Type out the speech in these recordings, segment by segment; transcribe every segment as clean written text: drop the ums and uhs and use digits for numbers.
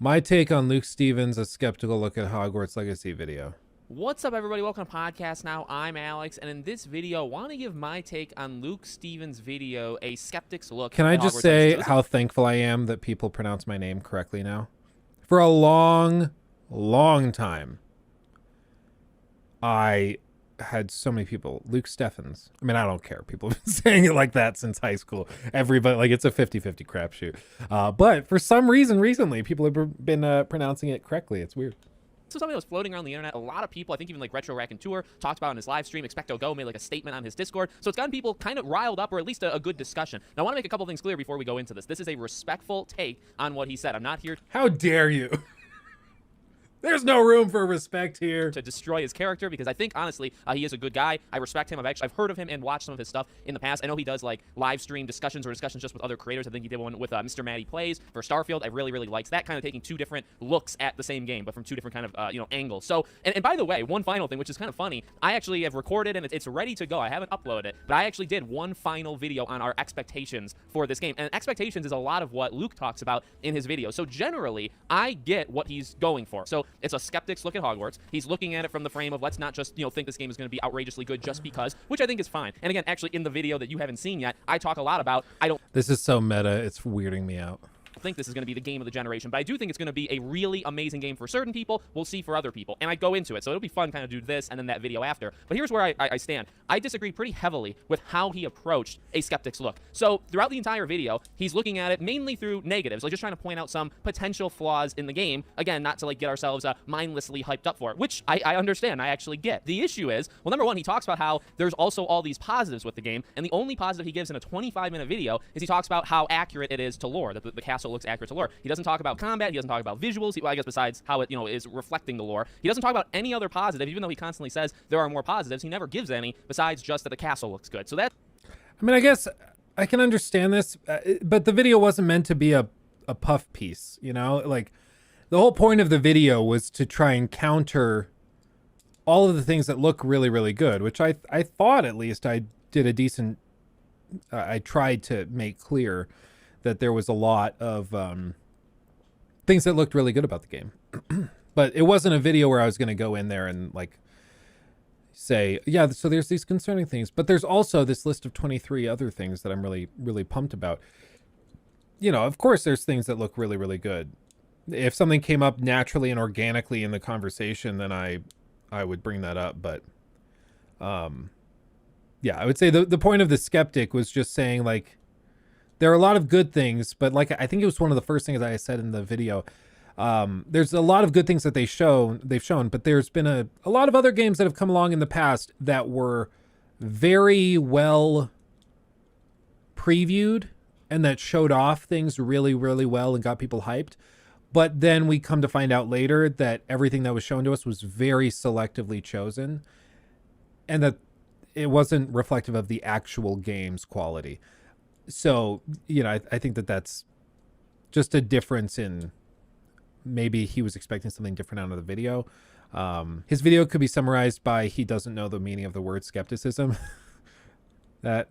My take on Luke Stevens' A Skeptical Look at Hogwarts Legacy video. What's up, everybody? Welcome to Podcast Now. I'm Alex, and in this video, I want to give my take on Luke Stevens' video, A Skeptic's Look Can I at just Hogwarts say Legacy. how thankful I am that people pronounce my name correctly now? For a long time, I had so many people, Luke Steffens. I mean, I don't care. People have been saying it like that since high school. Everybody, like, it's a 50-50 crapshoot. But for some reason recently, people have been pronouncing it correctly. It's weird. So something that was floating around the internet. A lot of people, I think even like Retro Raconteur, talked about in his live stream. Expecto Go made like a statement on his Discord. So it's gotten people kind of riled up, or at least a good discussion. Now, I want to make a couple things clear before we go into this. This is a respectful take on what he said. I'm not here How dare you? There's no room for respect here. to destroy his character, because I think honestly he is a good guy. I respect him. I've heard of him and watched some of his stuff in the past. I know he does like live stream discussions or discussions just with other creators. I think he did one with Mr. Matty Plays for Starfield. I really liked that, kind of taking two different looks at the same game, but from two different kind of angles. So and by the way, one final thing, which is kind of funny, I actually have recorded and it's ready to go. I haven't uploaded it, but I actually did one final video on our expectations for this game. And expectations is a lot of what Luke talks about in his video. So generally, I get what he's going for. So it's a skeptic's look at Hogwarts. He's looking at it from the frame of let's not just think this game is going to be outrageously good just because, which I think is fine. And again, actually in the video that you haven't seen yet, I talk a lot about This is so meta, it's weirding me out. think this is going to be the game of the generation, but I do think it's going to be a really amazing game for certain people. We'll see for other people, and I go into it, so it'll be fun kind of do this and then that video after. But here's where I stand. I disagree pretty heavily with how he approached A Skeptic's Look. So throughout the entire video, he's looking at it mainly through negatives, like just trying to point out some potential flaws in the game. Again, not to like get ourselves mindlessly hyped up for it, which I understand, I actually get. The issue is, well, number one, he talks about how there's also all these positives with the game, and the only positive he gives in a 25-minute video is he talks about how accurate it is to lore, that the castle looks accurate to lore. He doesn't talk about combat, he doesn't talk about visuals, well, I guess besides how it is reflecting the lore. He doesn't talk about any other positive, even though he constantly says there are more positives. He never gives any besides just that the castle looks good. So that, I mean, I guess I can understand this, but the video wasn't meant to be a puff piece, Like, the whole point of the video was to try and counter all of the things that look really good, which I thought at least I did a decent... I tried to make clear that there was a lot of things that looked really good about the game. But it wasn't a video where I was going to go in there and like say, yeah, so there's these concerning things, but there's also this list of 23 other things that I'm really pumped about. Of course there's things that look really good. If something came up naturally and organically in the conversation, then I would bring that up. But yeah, I would say the point of the skeptic was just saying, like, there are a lot of good things, but like, I think it was one of the first things I said in the video. There's a lot of good things that they've shown, but there's been a lot of other games that have come along in the past that were very well previewed and that showed off things really well and got people hyped. But then we come to find out later that everything that was shown to us was very selectively chosen and that it wasn't reflective of the actual game's quality. So, I think that that's just a difference in maybe he was expecting something different out of the video. His video could be summarized by he doesn't know the meaning of the word skepticism. That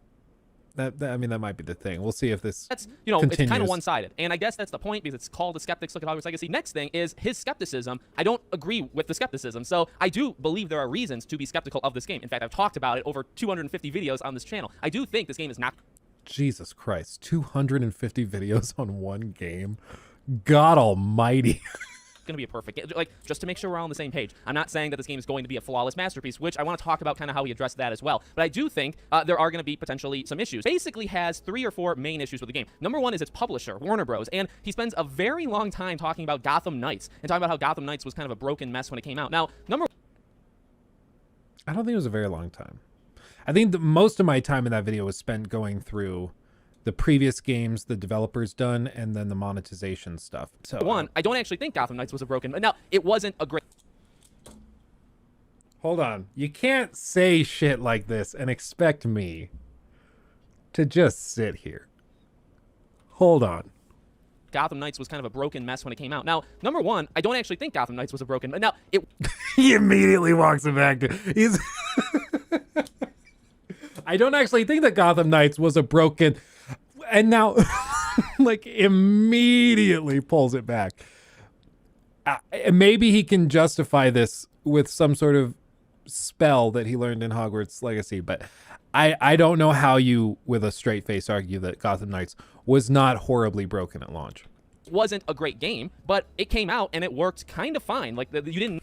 might be the thing. We'll see if this that's continues. It's kind of one-sided, and I guess that's the point, because it's called The Skeptic's Look at Hogwarts Legacy. Next thing is his skepticism. I don't agree with the skepticism, so I do believe there are reasons to be skeptical of this game. In fact, I've talked about it over 250 videos on this channel. I do think this game is not... Jesus Christ, 250 videos on one game. God almighty. going to be a perfect game, like, just to make sure we're all on the same page. I'm not saying that this game is going to be a flawless masterpiece, which I want to talk about kind of how he addressed that as well. But I do think there are going to be potentially some issues. Basically has 3 or 4 main issues with the game. Number one is its publisher, Warner Bros. And he spends a very long time talking about Gotham Knights and talking about how Gotham Knights was kind of a broken mess when it came out. Now, I don't think it was a very long time. I think most of my time in that video was spent going through the previous games the developers done and then the monetization stuff. So one, I don't actually think Gotham Knights was a broken... Now, it wasn't a great... Hold on. You can't say shit like this and expect me to just sit here. Hold on. Gotham Knights was kind of a broken mess when it came out. Now, number one, I don't actually think Gotham Knights was a broken... Now, it... He immediately walks it back to... He's... I don't actually think that Gotham Knights was a broken... And now, like, immediately pulls it back. maybe he can justify this with some sort of spell that he learned in Hogwarts Legacy, but I don't know how you, with a straight face, argue that Gotham Knights was not horribly broken at launch. Wasn't a great game, but it came out and it worked kind of fine. Like, you didn't.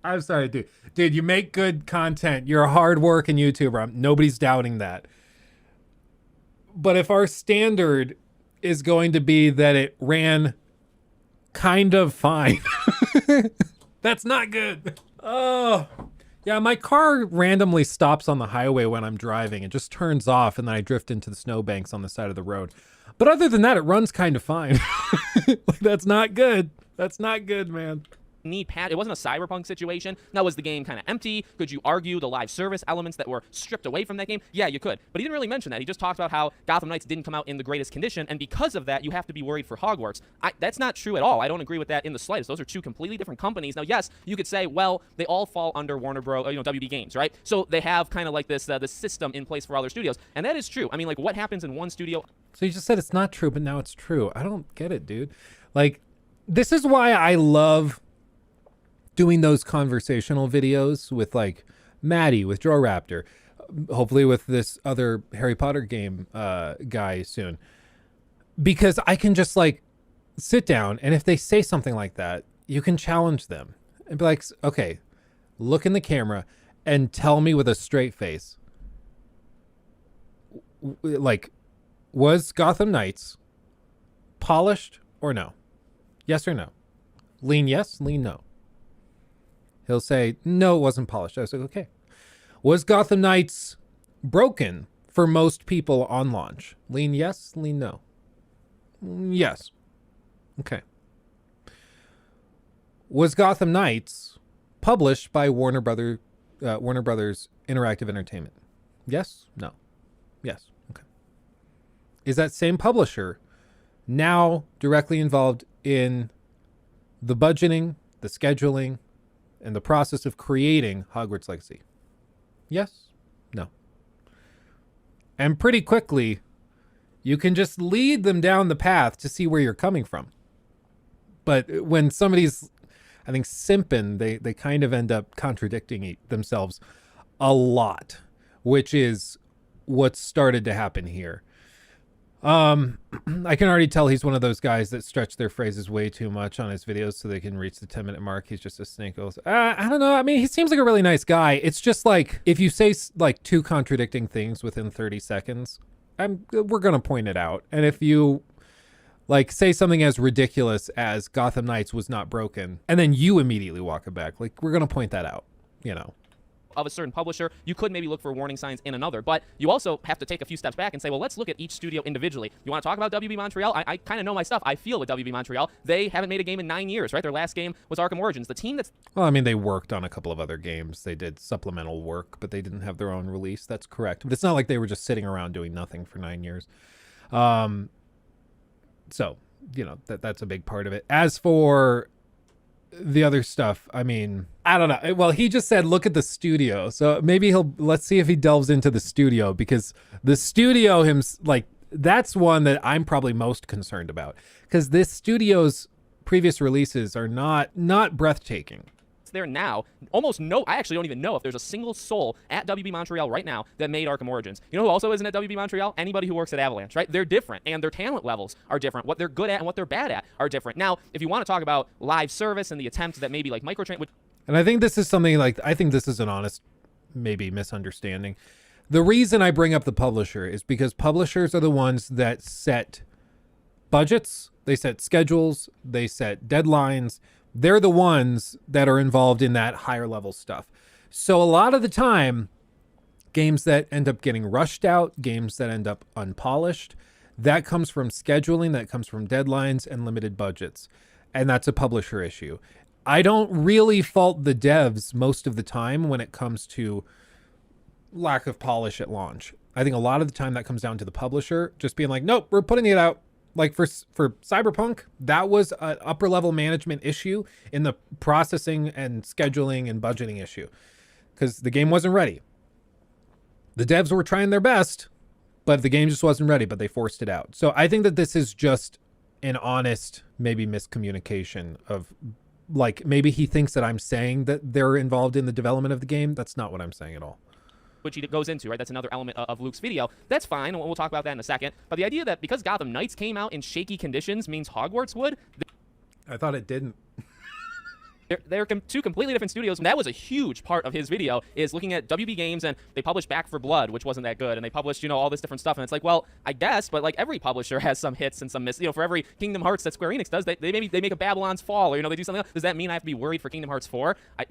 I'm sorry, dude. Dude, you make good content. You're a hard-working YouTuber. Nobody's doubting that. But if our standard is going to be that it ran kind of fine, that's not good. Oh, yeah, my car randomly stops on the highway when I'm driving. It just turns off, and then I drift into the snowbanks on the side of the road. But other than that, it runs kind of fine. Like, that's not good. That's not good, man. Need pat. It wasn't a cyberpunk situation. Now, was the game kind of empty? Could you argue the live service elements that were stripped away from that game? Yeah, you could. But he didn't really mention that. He just talked about how Gotham Knights didn't come out in the greatest condition, and because of that, you have to be worried for Hogwarts. That's not true at all. I don't agree with that in the slightest. Those are two completely different companies. Now, yes, you could say, well, they all fall under Warner Bros. WB Games, right? So they have kind of like this system in place for all their studios, and that is true. I mean, like, what happens in one studio? So you just said it's not true, but now it's true. I don't get it, dude. Like, this is why I love doing those conversational videos with like Maddie, with Joe Raptor, hopefully with this other Harry Potter game guy soon, because I can just like sit down, and if they say something like that, you can challenge them and be like, okay, look in the camera and tell me with a straight face, like, was Gotham Knights polished or no? Yes or no? Lean yes, lean no. He'll say, no, it wasn't polished. I was like, okay. Was Gotham Knights broken for most people on launch? Lean yes, lean no. Yes. Okay. Was Gotham Knights published by Warner Brothers Interactive Entertainment? Yes, no. Yes, okay. Is that same publisher now directly involved in the budgeting, the scheduling, and the process of creating Hogwarts Legacy? Yes, no. And pretty quickly, you can just lead them down the path to see where you're coming from. But when somebody's, I think, simping, they kind of end up contradicting themselves a lot, which is what started to happen here. I can already tell he's one of those guys that stretch their phrases way too much on his videos so they can reach the 10-minute mark. He's just a snake oil. I don't know. I mean, he seems like a really nice guy. It's just like, if you say like two contradicting things within 30 seconds, we're going to point it out. And if you like say something as ridiculous as Gotham Knights was not broken, and then you immediately walk it back, like, we're going to point that out, you know. Of a certain publisher, you could maybe look for warning signs in another, but you also have to take a few steps back and say, well, let's look at each studio individually. You want to talk about WB Montreal? I kind of know my stuff. I feel with WB Montreal, they haven't made a game in 9 years, right? Their last game was Arkham Origins. The team that's... Well, I mean, they worked on a couple of other games. They did supplemental work, but they didn't have their own release. That's correct. But it's not like they were just sitting around doing nothing for 9 years. So, you know, that's a big part of it. As for the other stuff, I mean, I don't know. Well, he just said, look at the studio. So maybe let's see if he delves into the studio, because the studio, that's one that I'm probably most concerned about, because this studio's previous releases are not breathtaking. There now, almost no, I actually don't even know if there's a single soul at WB Montreal right now that made Arkham Origins. You know who also isn't at WB Montreal? Anybody who works at Avalanche, right? They're different, and their talent levels are different. What they're good at and what they're bad at are different. Now, if you want to talk about live service and the attempts that maybe like microtrain... And I think this is something like, I think this is an honest, maybe misunderstanding. The reason I bring up the publisher is because publishers are the ones that set budgets, they set schedules, they set deadlines. They're the ones that are involved in that higher level stuff. So a lot of the time, games that end up getting rushed out, games that end up unpolished, that comes from scheduling, that comes from deadlines and limited budgets. And that's a publisher issue. I don't really fault the devs most of the time when it comes to lack of polish at launch. I think a lot of the time that comes down to the publisher just being like, nope, we're putting it out. Like for Cyberpunk, that was an upper level management issue in the processing and scheduling and budgeting issue, because the game wasn't ready. The devs were trying their best, but the game just wasn't ready, but they forced it out. So I think that this is just an honest, maybe miscommunication of, like, maybe he thinks that I'm saying that they're involved in the development of the game. That's not what I'm saying at all. Which he goes into, right? That's another element of Luke's video. That's fine. We'll talk about that in a second. But the idea that because Gotham Knights came out in shaky conditions means Hogwarts would. I thought it didn't. They're two completely different studios. And that was a huge part of his video, is looking at WB Games, and they published Back for Blood, which wasn't that good, and they published, you know, all this different stuff. And it's like, well, I guess, but like every publisher has some hits and some misses. You know, for every Kingdom Hearts that Square Enix does, they make a Babylon's Fall, or, you know, they do something else. Does that mean I have to be worried for Kingdom Hearts 4? I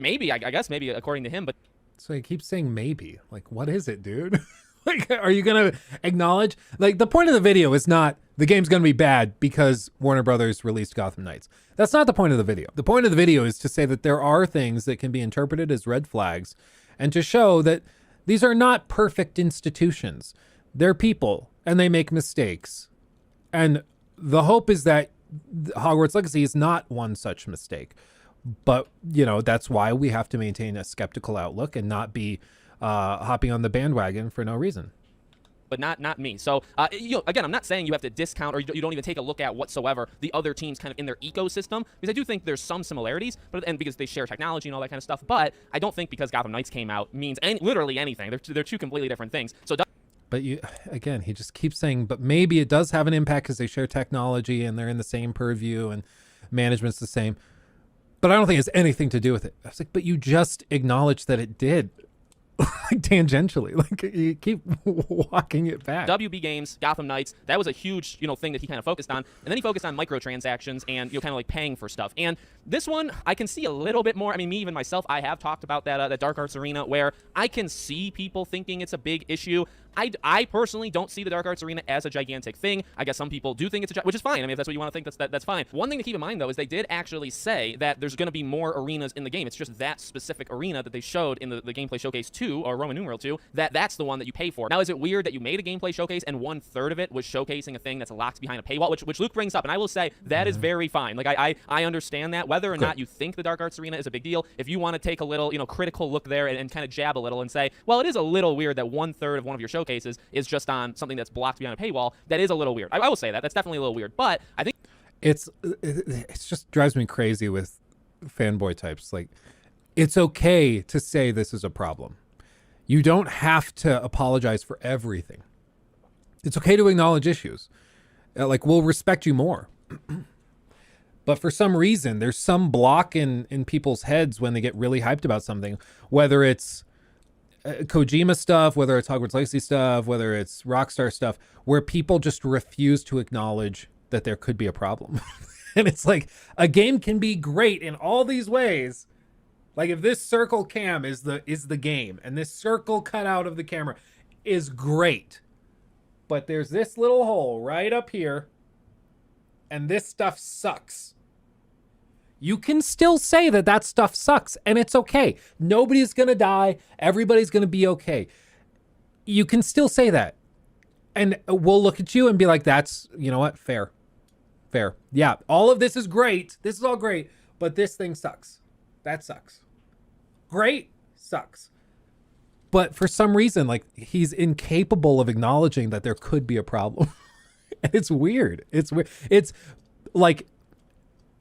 guess maybe according to him, but. So he keeps saying maybe. Like, what is it, dude? Like, are you going to acknowledge? Like, the point of the video is not the game's going to be bad because Warner Brothers released Gotham Knights. That's not the point of the video. The point of the video is to say that there are things that can be interpreted as red flags and to show that these are not perfect institutions. They're people and they make mistakes. And the hope is that Hogwarts Legacy is not one such mistake. But, you know, that's why we have to maintain a skeptical outlook and not be hopping on the bandwagon for no reason. But not me. So, you know, again, I'm not saying you have to discount or you don't even take a look at whatsoever the other teams kind of in their ecosystem, because I do think there's some similarities, and because they share technology and all that kind of stuff. But I don't think because Gotham Knights came out means literally anything. They're two completely different things. So. But again, he just keeps saying, but maybe it does have an impact because they share technology and they're in the same purview and management's the same. But I don't think it has anything to do with it. I was like, but you just acknowledged that it did. Like tangentially, like you keep walking it back. WB Games, Gotham Knights, that was a huge, you know, thing that he kind of focused on. And then he focused on microtransactions and, you know, kind of like paying for stuff. And this one, I can see a little bit more. I mean, me, even myself, I have talked about that Dark Arts Arena, where I can see people thinking it's a big issue. I personally don't see the Dark Arts Arena as a gigantic thing. I guess some people do think it's which is fine. I mean, if that's what you want to think, that's fine. One thing to keep in mind, though, is they did actually say that there's going to be more arenas in the game. It's just that specific arena that they showed in the gameplay showcase 2, or Roman numeral 2, that's the one that you pay for. Now, is it weird that you made a gameplay showcase and 1/3 of it was showcasing a thing that's locked behind a paywall, which Luke brings up, and I will say that is very fine. Like, I understand that. Whether or not you think the Dark Arts Arena is a big deal, if you want to take a little, you know, critical look there and kind of jab a little and say, well, it is a little weird that 1/3 of one of your showcases is just on something that's blocked behind a paywall, that is a little weird. I will say that. That's definitely a little weird. But I think it just drives me crazy with fanboy types. Like, it's okay to say this is a problem. You don't have to apologize for everything. It's okay to acknowledge issues. Like, we'll respect you more. But for some reason, there's some block in people's heads when they get really hyped about something, whether it's Kojima stuff, whether it's Hogwarts Legacy stuff, whether it's Rockstar stuff, where people just refuse to acknowledge that there could be a problem. And it's like, a game can be great in all these ways. Like, if this circle cam is the game, and this circle cut out of the camera is great, but there's this little hole right up here, and this stuff sucks. You can still say that stuff sucks, and it's okay. Nobody's going to die. Everybody's going to be okay. You can still say that. And we'll look at you and be like, that's, you know what, fair. Yeah, all of this is great. This is all great, but this thing sucks. That sucks. Great, sucks. But for some reason, like, he's incapable of acknowledging that there could be a problem. And it's weird. It's weird. It's like,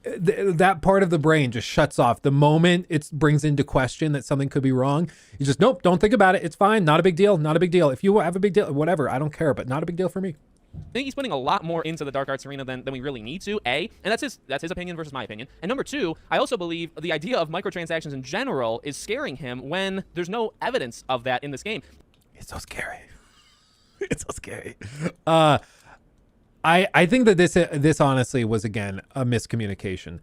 that part of the brain just shuts off the moment it brings into question that something could be wrong. You just, nope, don't think about it. It's fine. Not a big deal. Not a big deal. If you have a big deal, whatever, I don't care, but not a big deal for me. I think he's putting a lot more into the Dark Arts Arena than we really need to, A, and that's his opinion versus my opinion. And number two, I also believe the idea of microtransactions in general is scaring him when there's no evidence of that in this game. It's so scary. It's so scary. I think that this honestly was, again, a miscommunication.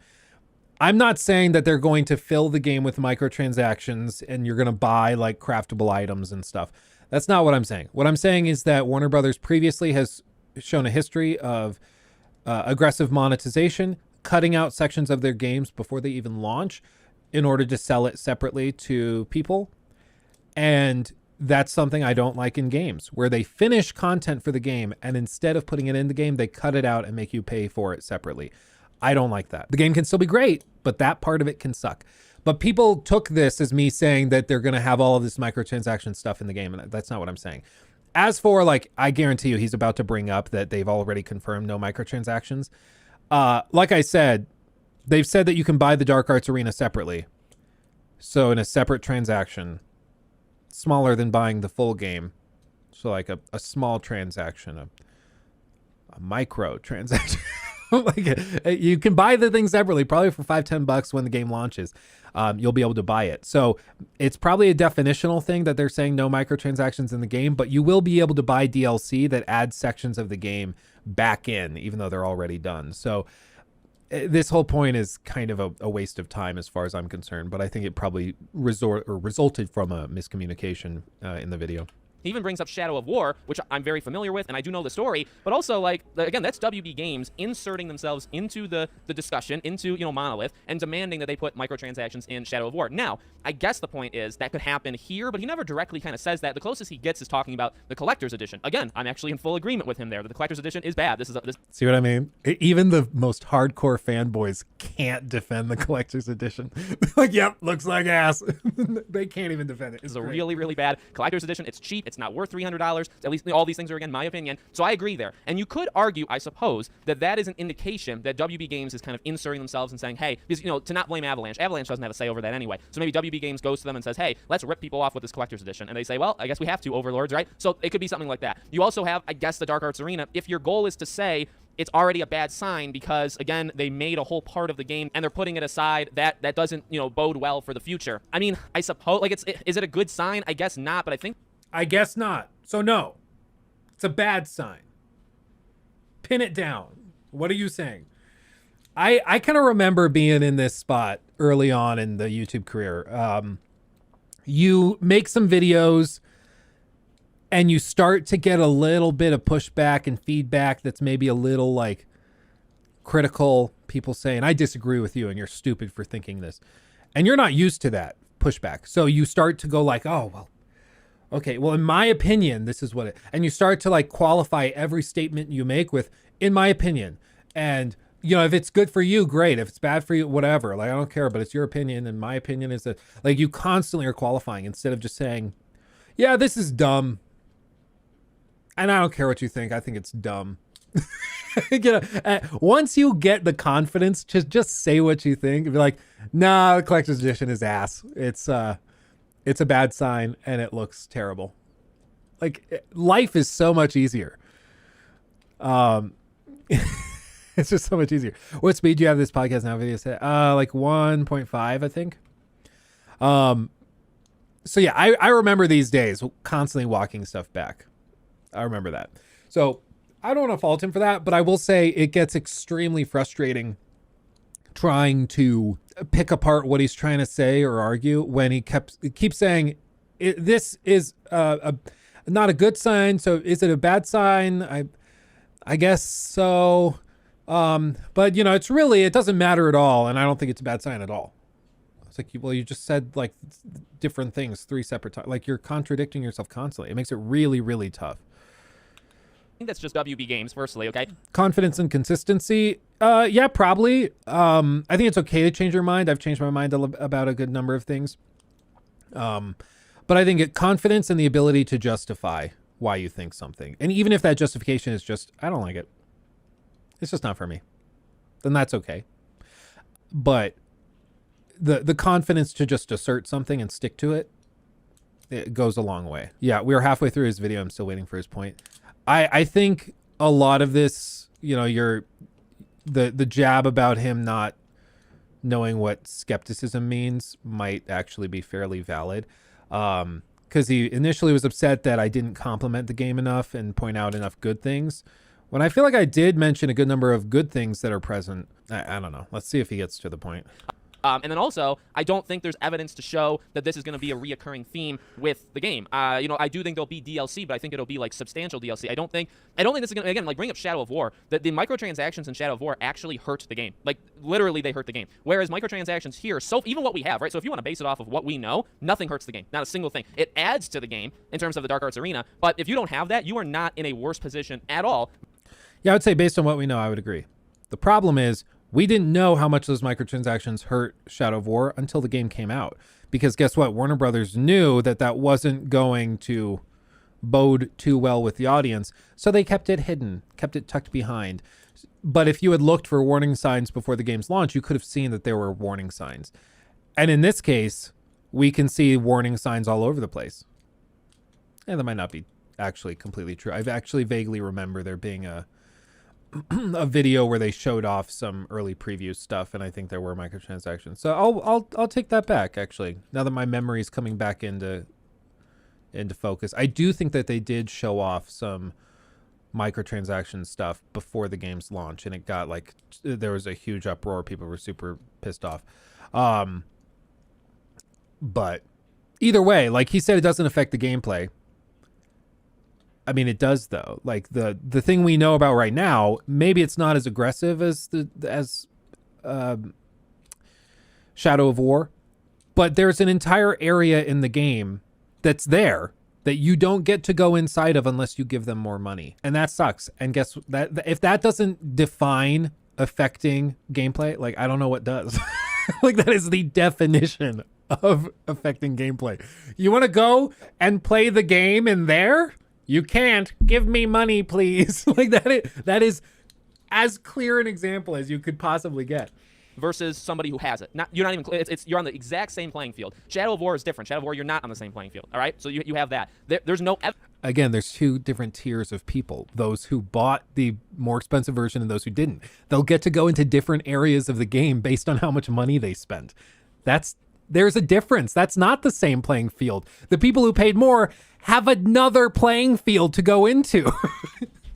I'm not saying that they're going to fill the game with microtransactions and you're going to buy like craftable items and stuff. That's not what I'm saying. What I'm saying is that Warner Brothers previously has shown a history of aggressive monetization, cutting out sections of their games before they even launch in order to sell it separately to people. And that's something I don't like in games, where they finish content for the game and instead of putting it in the game, they cut it out and make you pay for it separately. I don't like that. The game can still be great, but that part of it can suck. But people took this as me saying that they're going to have all of this microtransaction stuff in the game, and that's not what I'm saying. As for like, I guarantee you he's about to bring up that they've already confirmed no microtransactions. Like I said, they've said that you can buy the Dark Arts Arena separately. So in a separate transaction, smaller than buying the full game. So like a small transaction, a micro transaction. Like you can buy the thing separately, probably for $5-10 when the game launches. You'll be able to buy it. So it's probably a definitional thing that they're saying no microtransactions in the game, but you will be able to buy DLC that adds sections of the game back in, even though they're already done. So this whole point is kind of a waste of time as far as I'm concerned, but I think it probably resulted from a miscommunication in the video. He even brings up Shadow of War, which I'm very familiar with, and I do know the story. But also, like, again, that's WB Games inserting themselves into the discussion, into, Monolith, and demanding that they put microtransactions in Shadow of War. Now, I guess the point is that could happen here, but he never directly kind of says that. The closest he gets is talking about the Collector's Edition. Again, I'm actually in full agreement with him there. The Collector's Edition is bad. See what I mean? Even the most hardcore fanboys can't defend the Collector's Edition. Like, yep, looks like ass. They can't even defend it. This is a really, really bad Collector's Edition. It's cheap. It's not worth $300. At least all these things are, again, my opinion. So I agree there. And you could argue, I suppose, that is an indication that WB Games is kind of inserting themselves and saying, hey, because, to not blame Avalanche. Avalanche doesn't have a say over that anyway. So maybe WB Games goes to them and says, hey, let's rip people off with this Collector's Edition. And they say, well, I guess we have to, Overlords, right? So it could be something like that. You also have, I guess, the Dark Arts Arena. If your goal is to say, it's already a bad sign because, again, they made a whole part of the game and they're putting it aside, that doesn't, bode well for the future. I mean, I suppose, like, is it a good sign? I guess not, but I guess not. So no, it's a bad sign. Pin it down. What are you saying? I kind of remember being in this spot early on in the YouTube career. You make some videos and you start to get a little bit of pushback and feedback that's maybe a little like critical. People saying, I disagree with you and you're stupid for thinking this. And you're not used to that pushback. So you start to go like, oh, well, okay, well, in my opinion, this is what it, and you start to like qualify every statement you make with, in my opinion. And, if it's good for you, great. If it's bad for you, whatever. Like, I don't care, but it's your opinion. And my opinion is that, like, you constantly are qualifying instead of just saying, yeah, this is dumb. And I don't care what you think. I think it's dumb. Once you get the confidence, just say what you think. And be like, nah, the Collector's Edition is ass. It's a bad sign and it looks terrible. Like, life is so much easier. It's just so much easier. What speed do you have this podcast now? Video set? Like 1.5, I think. So yeah, I remember these days constantly walking stuff back. I remember that. So I don't want to fault him for that, but I will say it gets extremely frustrating trying to pick apart what he's trying to say or argue when he keeps saying this is not a good sign. So is it a bad sign? I guess so. But it doesn't matter at all. And I don't think it's a bad sign at all. It's like, well, you just said like different things 3 separate times. Like, you're contradicting yourself constantly. It makes it really, really tough. I think that's just WB Games, firstly, okay? Confidence and consistency. Yeah, probably. I think it's okay to change your mind. I've changed my mind about a good number of things. But I think confidence and the ability to justify why you think something. And even if that justification is just, I don't like it. It's just not for me. Then that's okay. But the confidence to just assert something and stick to it, it goes a long way. Yeah, we were halfway through his video. I'm still waiting for his point. I think a lot of this, the jab about him not knowing what skepticism means might actually be fairly valid. Because he initially was upset that I didn't compliment the game enough and point out enough good things. When I feel like I did mention a good number of good things that are present. I don't know. Let's see if he gets to the point. And then also, I don't think there's evidence to show that this is going to be a reoccurring theme with the game. I do think there'll be DLC, but I think it'll be like substantial DLC. I don't think this is going to, again, like bring up Shadow of War, that the microtransactions in Shadow of War actually hurt the game. Like, literally, they hurt the game. Whereas microtransactions here, so even what we have, right? So if you want to base it off of what we know, nothing hurts the game. Not a single thing. It adds to the game in terms of the Dark Arts Arena, but if you don't have that, you are not in a worse position at all. Yeah, I would say based on what we know, I would agree. The problem is, we didn't know how much those microtransactions hurt Shadow of War until the game came out. Because guess what? Warner Brothers knew that wasn't going to bode too well with the audience. So they kept it hidden, kept it tucked behind. But if you had looked for warning signs before the game's launch, you could have seen that there were warning signs. And in this case, we can see warning signs all over the place. And that might not be actually completely true. I've actually vaguely remember there being a video where they showed off some early preview stuff, and I think there were microtransactions. So I'll take that back, actually, now that my memory is coming back into focus. I do think that they did show off some microtransaction stuff before the game's launch, and it got like, there was a huge uproar. People were super pissed off. But either way, like he said, it doesn't affect the gameplay. I mean, it does though. Like the thing we know about right now, maybe it's not as aggressive as Shadow of War, but there's an entire area in the game that's there that you don't get to go inside of unless you give them more money, and that sucks. And guess that if that doesn't define affecting gameplay, like I don't know what does. Like that is the definition of affecting gameplay. You want to go and play the game in there? You can't. Give me money, please. Like that is as clear an example as you could possibly get. Versus somebody who has it. You're not even. You're on the exact same playing field. Shadow of War is different. Shadow of War, you're not on the same playing field. All right, so you have that. There's no. Again, there's two different tiers of people. Those who bought the more expensive version and those who didn't. They'll get to go into different areas of the game based on how much money they spent. There's a difference. That's not the same playing field. The people who paid more have another playing field to go into.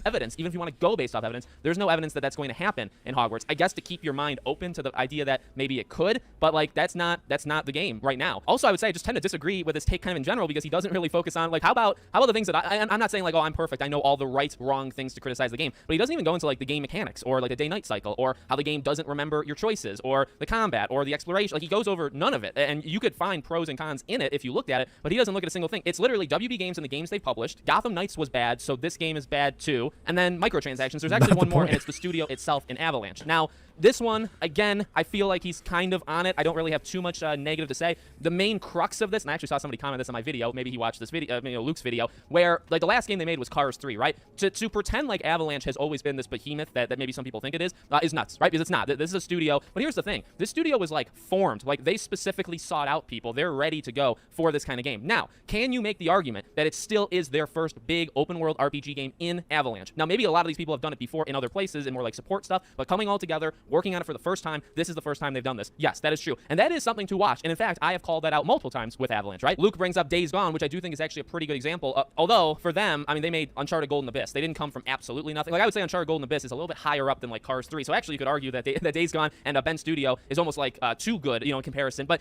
Evidence, even if you want to go based off evidence, there's no evidence that that's going to happen in Hogwarts. I guess to keep your mind open to the idea that maybe it could, but like that's not the game right now. Also, I would say I just tend to disagree with his take kind of in general because he doesn't really focus on like how about the things that I'm not saying like, oh, I'm perfect, I know all the right, wrong things to criticize the game, but he doesn't even go into like the game mechanics or like the day-night cycle or how the game doesn't remember your choices or the combat or the exploration. Like he goes over none of it, and you could find pros and cons in it if you looked at it, but he doesn't look at a single thing. It's literally WB Games and the games they published. Gotham Knights was bad, so this game is bad too, and then microtransactions. There's actually one more, and it's the studio itself in Avalanche. Now, this one, again, I feel like he's kind of on it. I don't really have too much negative to say. The main crux of this, and I actually saw somebody comment this on my video, maybe he watched this video, Luke's video, where like the last game they made was Cars 3, right? To pretend like Avalanche has always been this behemoth that maybe some people think it is nuts, right? Because it's not. This is a studio. But here's the thing. This studio was like formed. Like they specifically sought out people. They're ready to go for this kind of game. Now, can you make the argument that it still is their first big open world RPG game in Avalanche? Now, maybe a lot of these people have done it before in other places and more like support stuff, but coming all together, working on it for the first time, this is the first time they've done this. Yes, that is true. And that is something to watch. And in fact, I have called that out multiple times with Avalanche, right? Luke brings up Days Gone, which I do think is actually a pretty good example. Although, for them, I mean, they made Uncharted Golden Abyss. They didn't come from absolutely nothing. Like, I would say Uncharted Golden Abyss is a little bit higher up than, like, Cars 3. So actually, you could argue that, that Days Gone and Ben Studio is almost, like, too good, in comparison. But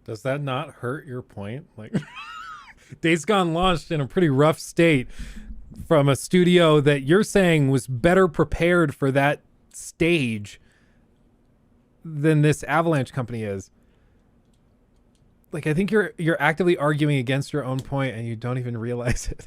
does that not hurt your point? Like, Days Gone launched in a pretty rough state from a studio that you're saying was better prepared for that stage than this Avalanche company is. Like, I think you're actively arguing against your own point and you don't even realize it.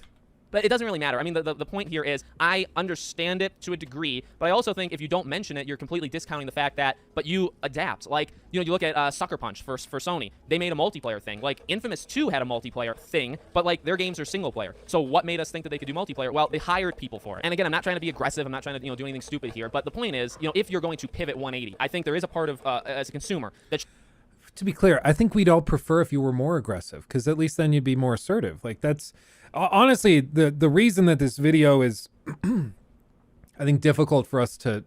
But it doesn't really matter. I mean, the point here is I understand it to a degree, but I also think if you don't mention it, you're completely discounting the fact that, but you adapt. Like, you look at Sucker Punch for Sony. They made a multiplayer thing. Like, Infamous 2 had a multiplayer thing, but, like, their games are single player. So what made us think that they could do multiplayer? Well, they hired people for it. And again, I'm not trying to be aggressive. I'm not trying to, do anything stupid here. But the point is, if you're going to pivot 180, I think there is a part of, as a consumer, that... To be clear, I think we'd all prefer if you were more aggressive, because at least then you'd be more assertive. Like, that's... Honestly, the reason that this video is, I think, difficult for us to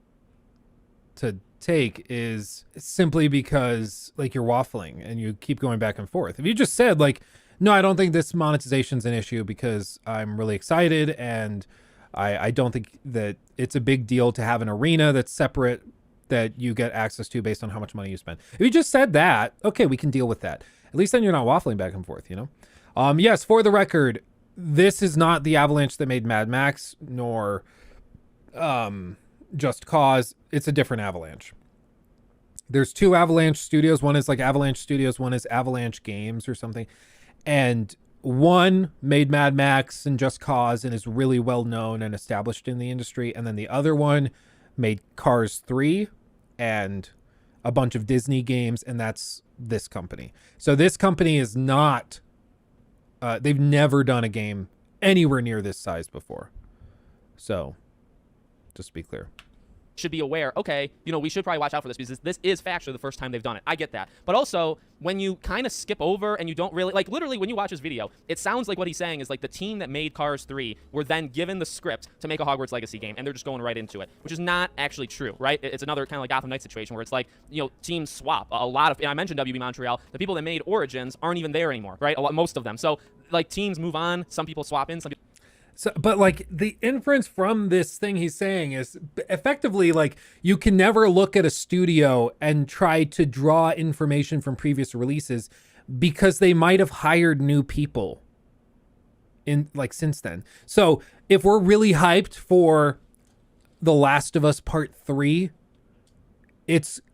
take is simply because, like, you're waffling and you keep going back and forth. If you just said, like, no, I don't think this monetization's an issue because I'm really excited and I don't think that it's a big deal to have an arena that's separate that you get access to based on how much money you spend. If you just said that, okay, we can deal with that. At least then you're not waffling back and forth, Yes, for the record, this is not the Avalanche that made Mad Max, nor Just Cause. It's a different Avalanche. There's two Avalanche studios. One is like Avalanche Studios. One is Avalanche Games or something. And one made Mad Max and Just Cause and is really well known and established in the industry. And then the other one made Cars 3 and a bunch of Disney games. And that's this company. So this company is not They've never done a game anywhere near this size before. So, just to be clear. Should be aware, okay, we should probably watch out for this because this is factually the first time they've done it. I get that. But also, when you kind of skip over and you don't really, like literally when you watch his video, it sounds like what he's saying is like the team that made Cars 3 were then given the script to make a Hogwarts Legacy game and they're just going right into it, which is not actually true, right? It's another kind of like Gotham Knights situation where it's like, teams swap. A lot of, and I mentioned WB Montreal, the people that made Origins aren't even there anymore, right? Most of them. So like teams move on, some people swap in, some people. So, but like the inference from this thing he's saying is effectively like you can never look at a studio and try to draw information from previous releases because they might have hired new people in like since then. So if we're really hyped for The Last of Us Part 3,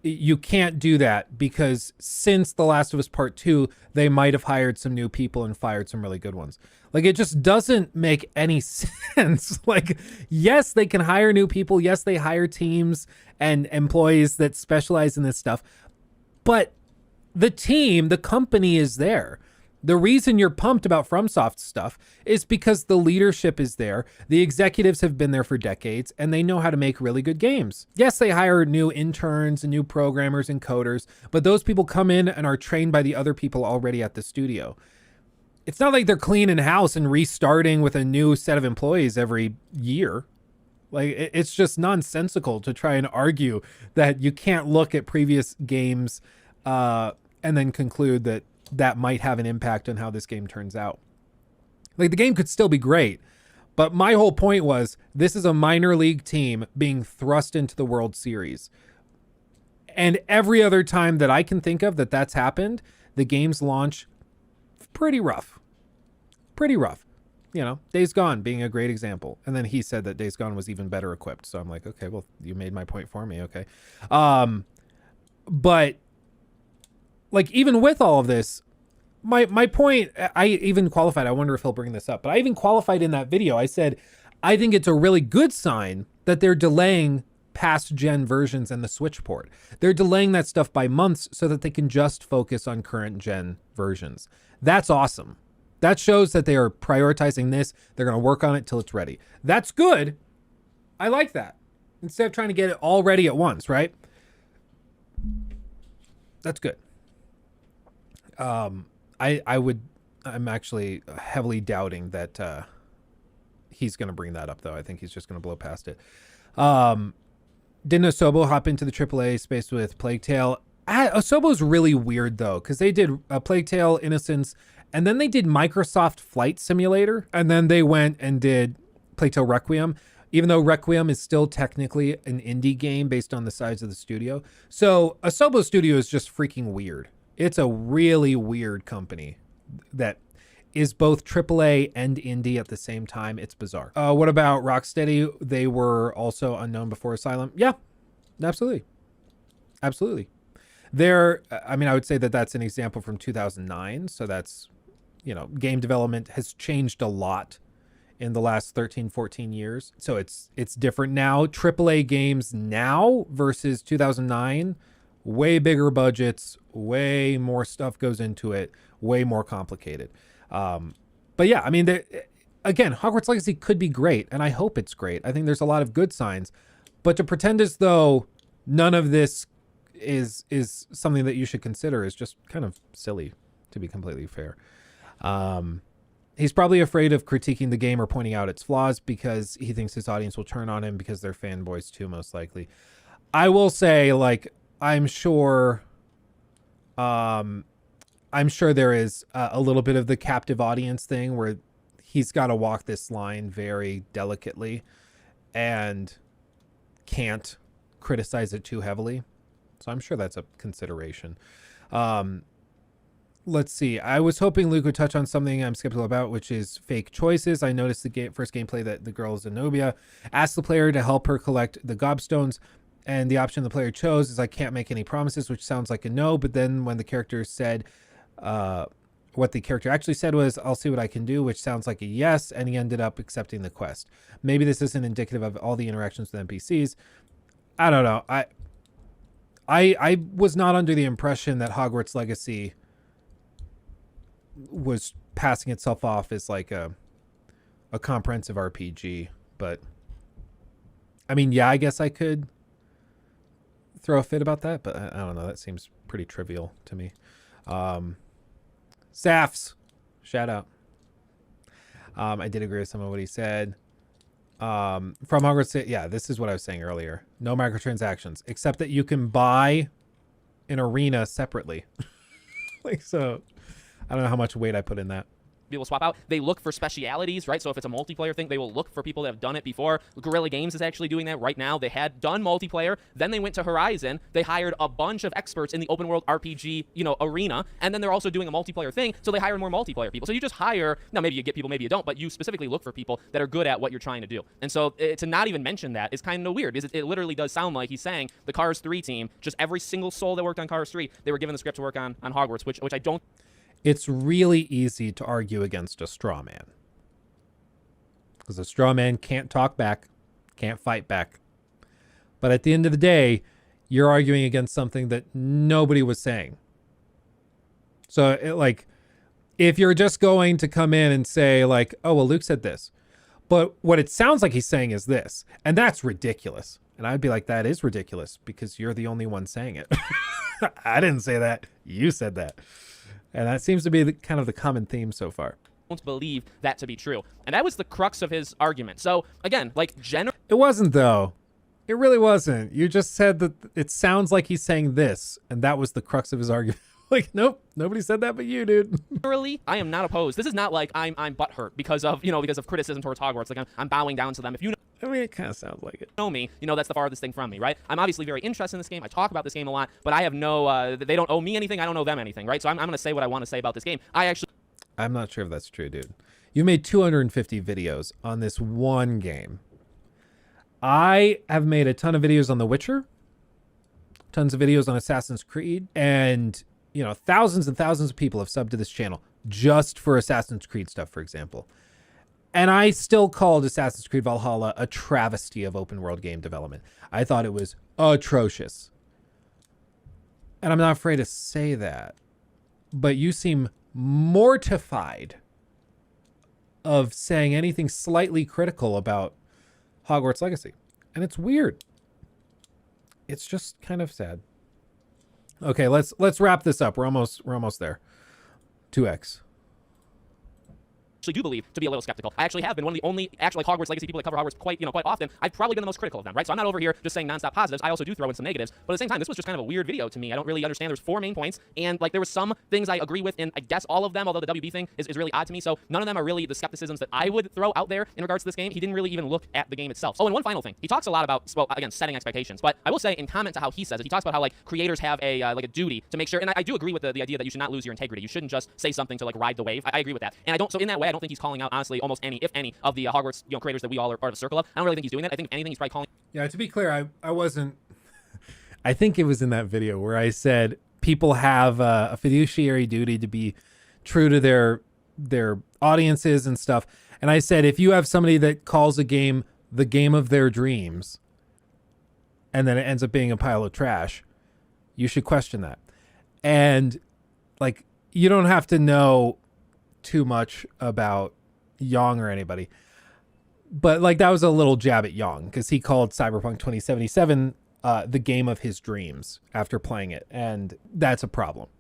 you can't do that because since The Last of Us Part 2, they might have hired some new people and fired some really good ones. Like, it just doesn't make any sense. Like, yes, they can hire new people. Yes, they hire teams and employees that specialize in this stuff. But the team, the company is there. The reason you're pumped about FromSoft stuff is because the leadership is there. The executives have been there for decades and they know how to make really good games. Yes, they hire new interns and new programmers and coders, but those people come in and are trained by the other people already at the studio. It's not like they're cleaning house and restarting with a new set of employees every year. Like, it's just nonsensical to try and argue that you can't look at previous games and then conclude that that might have an impact on how this game turns out. Like, the game could still be great, but my whole point was this is a minor league team being thrust into the World Series. And every other time that I can think of that that's happened, the game's launch, pretty rough. Pretty rough. Days Gone being a great example. And then he said that Days Gone was even better equipped. So I'm like, okay, well, you made my point for me. Okay. But like, even with all of this, my point, I even qualified, I wonder if he'll bring this up, but I even qualified in that video. I said, I think it's a really good sign that they're delaying past gen versions and the Switch port. They're delaying that stuff by months so that they can just focus on current gen versions. That's awesome. That shows that they are prioritizing this. They're going to work on it till it's ready. That's good. I like that. Instead of trying to get it all ready at once, right? That's good. I'm actually heavily doubting that he's going to bring that up, though. I think he's just going to blow past it. Didn't Asobo hop into the AAA space with Plague Tale? Asobo's really weird, though, because they did Plague Tale, Innocence, and then they did Microsoft Flight Simulator, and then they went and did Plague Tale Requiem, even though Requiem is still technically an indie game based on the size of the studio. So Asobo Studio is just freaking weird. It's a really weird company that is both AAA and indie at the same time. It's bizarre. What about Rocksteady? They were also unknown before Asylum. Yeah, absolutely. Absolutely. I would say that that's an example from 2009. So that's, game development has changed a lot in the last 13, 14 years. So it's different now. AAA games now versus 2009, way bigger budgets, way more stuff goes into it, way more complicated. But yeah, again, Hogwarts Legacy could be great, and I hope it's great. I think there's a lot of good signs, but to pretend as though none of this is something that you should consider is just kind of silly, to be completely fair. He's probably afraid of critiquing the game or pointing out its flaws because he thinks his audience will turn on him because they're fanboys too, most likely. I will say, like, I'm sure there is a little bit of the captive audience thing where he's got to walk this line very delicately and can't criticize it too heavily. So I'm sure that's a consideration. Let's see. I was hoping Luke would touch on something I'm skeptical about, which is fake choices. I noticed the first gameplay that the girl Zenobia asked the player to help her collect the gobstones, and the option the player chose is I can't make any promises, which sounds like a no. But then when the character said, what the character actually said was, I'll see what I can do, which sounds like a yes, and he ended up accepting the quest. Maybe this isn't indicative of all the interactions with NPCs. I don't know. I was not under the impression that Hogwarts Legacy was passing itself off as like a comprehensive RPG. But I mean, yeah, I guess I could throw a fit about that, but I don't know. That seems pretty trivial to me. Safs, shout out. I did agree with some of what he said. From Hogwarts, yeah, this is what I was saying earlier. No microtransactions, except that you can buy an arena separately. Like, so I don't know how much weight I put in that. People swap out. They look for specialities, right? So if it's a multiplayer thing, they will look for people that have done it before. Guerrilla Games is actually doing that right now. They had done multiplayer, then they went to Horizon. They hired a bunch of experts in the open world RPG, arena, and then they're also doing a multiplayer thing. So they hired more multiplayer people. So you just hire. Now maybe you get people, maybe you don't, but you specifically look for people that are good at what you're trying to do. And so to not even mention that is kind of weird, because it literally does sound like he's saying the Cars 3 team, just every single soul that worked on Cars 3, they were given the script to work on Hogwarts, which I don't. It's really easy to argue against a straw man, because a straw man can't talk back, can't fight back. But at the end of the day, you're arguing against something that nobody was saying. So if you're just going to come in and say like, oh, well, Luke said this, but what it sounds like he's saying is this, and that's ridiculous. And I'd be like, that is ridiculous because you're the only one saying it. I didn't say that. You said that. And that seems to be kind of the common theme so far. Don't believe that to be true. And that was the crux of his argument. So again, it wasn't, though. It really wasn't. You just said that it sounds like he's saying this, and that was the crux of his argument. Like, nope, nobody said that but you, dude. Generally, I am not opposed. This is not like I'm butthurt because of criticism towards Hogwarts. Like I'm bowing down to them. If you I mean, it kind of sounds like it. Know me, that's the farthest thing from me, right? I'm obviously very interested in this game. I talk about this game a lot, but I have no, they don't owe me anything. I don't owe them anything, right? So I'm going to say what I want to say about this game. I'm not sure if that's true, dude. You made 250 videos on this one game. I have made a ton of videos on The Witcher, tons of videos on Assassin's Creed, and, thousands and thousands of people have subbed to this channel just for Assassin's Creed stuff, for example. And I still called Assassin's Creed Valhalla a travesty of open world game development. I thought it was atrocious. And I'm not afraid to say that. But you seem mortified of saying anything slightly critical about Hogwarts Legacy. And it's weird. It's just kind of sad. Okay, let's wrap this up. We're almost there. 2x. Do believe to be a little skeptical. I actually have been one of the only Hogwarts Legacy people that cover Hogwarts quite often. I've probably been the most critical of them, right? So I'm not over here just saying nonstop positives. I also do throw in some negatives, but at the same time, this was just kind of a weird video to me. I don't really understand. There's 4 main points, and there was some things I agree with in, I guess, all of them, although the WB thing is really odd to me. So none of them are really the skepticisms that I would throw out there in regards to this game. He didn't really even look at the game itself. Oh, and one final thing. He talks a lot about, well, again, setting expectations, but I will say in comment to how he says it, he talks about how creators have a duty to make sure, and I do agree with the idea that you should not lose your integrity. You shouldn't just say something to ride the wave. I agree with that. And so in that way, I don't think he's calling out, honestly, almost any, if any, of the Hogwarts creators that we all are the circle of. I don't really think he's doing that. I think if anything, he's probably calling. Yeah, to be clear, I wasn't. I think it was in that video where I said people have a fiduciary duty to be true to their audiences and stuff. And I said, if you have somebody that calls a game the game of their dreams, and then it ends up being a pile of trash, you should question that. And you don't have to know too much about Young or anybody, but that was a little jab at Young because he called Cyberpunk 2077 the game of his dreams after playing it, and that's a problem,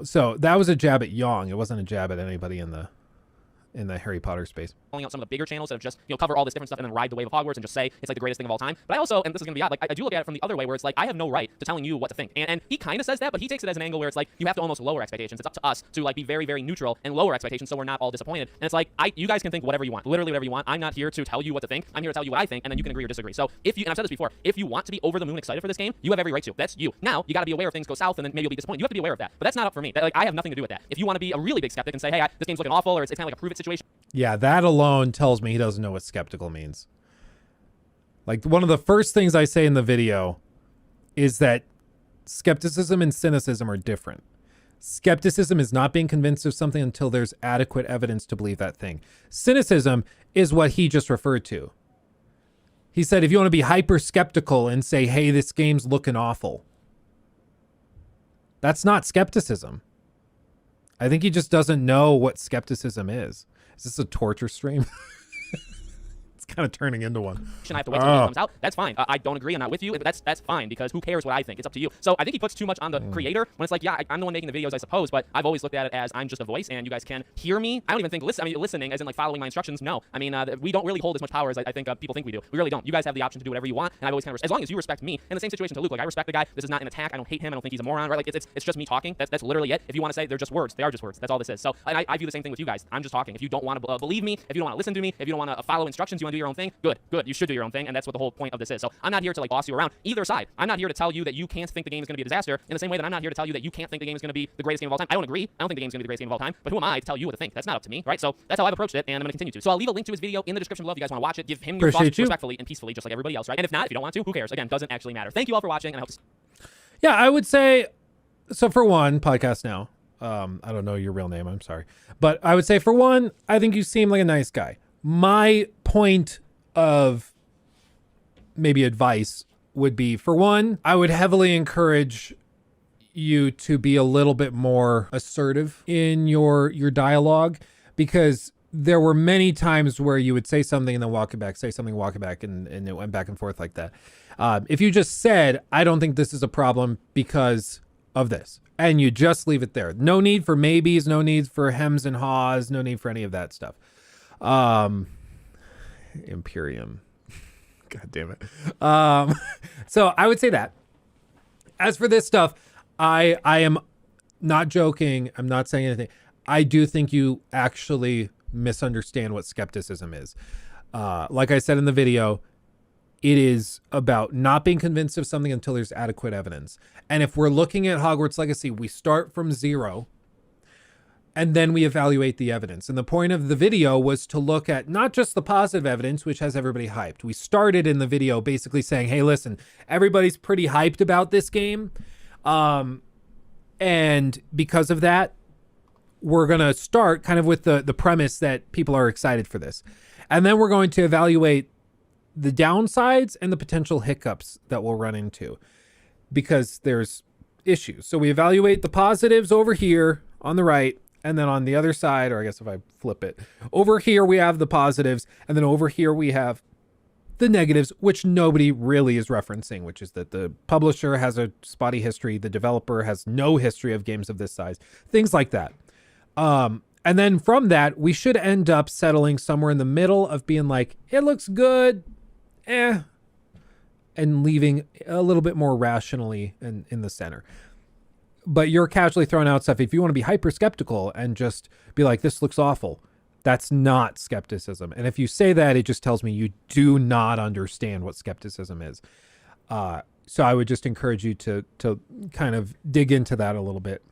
so that was a jab at Young. It wasn't a jab at anybody in the Harry Potter space. Calling out some of the bigger channels that have just cover all this different stuff and then ride the wave of Hogwarts and just say it's the greatest thing of all time. But I also, and this is gonna be odd, I do look at it from the other way where it's I have no right to telling you what to think. And he kind of says that, but he takes it as an angle where it's you have to almost lower expectations. It's up to us to be very, very neutral and lower expectations so we're not all disappointed. And it's you guys can think whatever you want, literally whatever you want. I'm not here to tell you what to think. I'm here to tell you what I think, and then you can agree or disagree. So if you, and I've said this before, if you want to be over the moon excited for this game, you have every right to. That's you. Now you got to be aware of things go south, and then maybe you'll be disappointed. You have to be aware of that. But that's not up for me. I have nothing to do with that. If you want to be a really big skeptic and say, hey, this game's looking awful, or it's kind of like a prove it situation. Yeah, that alone tells me he doesn't know what skeptical means. One of the first things I say in the video is that skepticism and cynicism are different. Skepticism is not being convinced of something until there's adequate evidence to believe that thing. Cynicism is what he just referred to. He said, if you want to be hyper skeptical and say, hey, this game's looking awful, that's not skepticism. I think he just doesn't know what skepticism is. Is this a torture stream? Kind of turning into one. I have to wait till the game comes out. That's fine. I don't agree. I'm not with you. But that's fine because who cares what I think? It's up to you. So I think he puts too much on the creator when it's like, yeah, I'm the one making the videos, I suppose, but I've always looked at it as I'm just a voice and you guys can hear me. I don't even think listening as in like following my instructions. No, I mean we don't really hold as much power as I think people think we do. We really don't. You guys have the option to do whatever you want, and I've always kind of as long as you respect me. In the same situation to Luke, like I respect the guy. This is not an attack. I don't hate him. I don't think he's a moron. Right? Like it's just me talking. That's literally it. If you want to say they're just words, they are just words. That's all this is. So and I view the same thing with you guys. I'm just talking. If you don't want to believe me, if you don't want to listen to me, if you don't want to follow instructions, you want to do your own thing. Good. You should do your own thing, and that's what the whole point of this is. So I'm not here to like boss you around either side. I'm not here to tell you that you can't think the game is going to be a disaster in the same way that I'm not here to tell you that you can't think the game is going to be the greatest game of all time. I don't agree. I don't think the game is going to be the greatest game of all time, but who am I to tell you what to think? That's not up to me, right? So that's how I've approached it, and I'm going to continue to. So I'll leave a link to his video in the description below if you guys want to watch it. Give him your thoughts respectfully and peacefully, just like everybody else, right? And if not, if you don't want to, who cares? Again, doesn't actually matter. Thank you all for watching, and I hope to Yeah, I would say, so for one, podcast now, I don't know your real name, I'm sorry. But I would say for one, I think you seem like a nice guy. My point of maybe advice would be, for one, I would heavily encourage you to be a little bit more assertive in your dialogue, because there were many times where you would say something and then walk it back, say something, walk it back, and it went back and forth like that. If you just said, I don't think this is a problem because of this, and you just leave it there. No need for maybes, no need for hems and haws, no need for any of that stuff. Imperium. God damn it. So I would say that. As for this stuff, I am not joking. I'm not saying anything. I do think you actually misunderstand what skepticism is. Like I said in the video, it is about not being convinced of something until there's adequate evidence. And if we're looking at Hogwarts Legacy, we start from zero and then we evaluate the evidence. And the point of the video was to look at not just the positive evidence, which has everybody hyped. We started in the video basically saying, hey, listen, everybody's pretty hyped about this game. And because of that, we're going to start kind of with the premise that people are excited for this. And then we're going to evaluate the downsides and the potential hiccups that we'll run into, because there's issues. So we evaluate the positives over here on the right, and then on the other side, or I guess if I flip it, over here we have the positives, and then over here we have the negatives, which nobody really is referencing, which is that the publisher has a spotty history, the developer has no history of games of this size, things like that. And then from that, we should end up settling somewhere in the middle of being like, it looks good, and leaving a little bit more rationally in the center. But you're casually throwing out stuff. If you want to be hyper skeptical and just be like, this looks awful, that's not skepticism. And if you say that, it just tells me you do not understand what skepticism is. So I would just encourage you to kind of dig into that a little bit.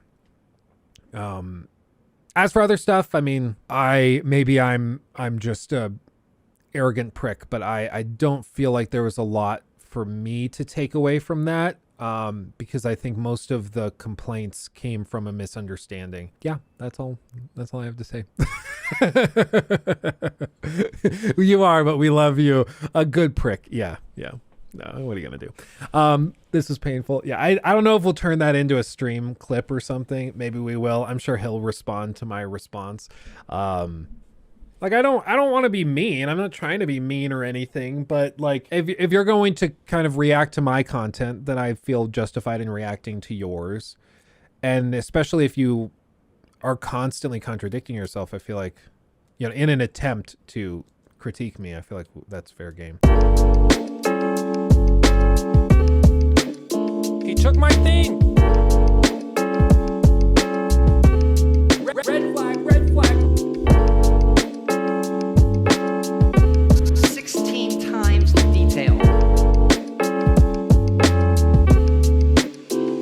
As for other stuff, I mean, I'm just a arrogant prick, but I don't feel like there was a lot for me to take away from that. Because I think most of the complaints came from a misunderstanding. Yeah, that's all I have to say. You are, but we love you. A good prick. Yeah. No, what are you gonna do? This is painful. Yeah, I don't know if we'll turn that into a stream clip or something. Maybe we will. I'm sure he'll respond to my response. Like, I don't want to be mean. I'm not trying to be mean or anything, but like, if you're going to kind of react to my content, then I feel justified in reacting to yours. And especially if you are constantly contradicting yourself, I feel like, you know, in an attempt to critique me, I feel like that's fair game. He took my thing.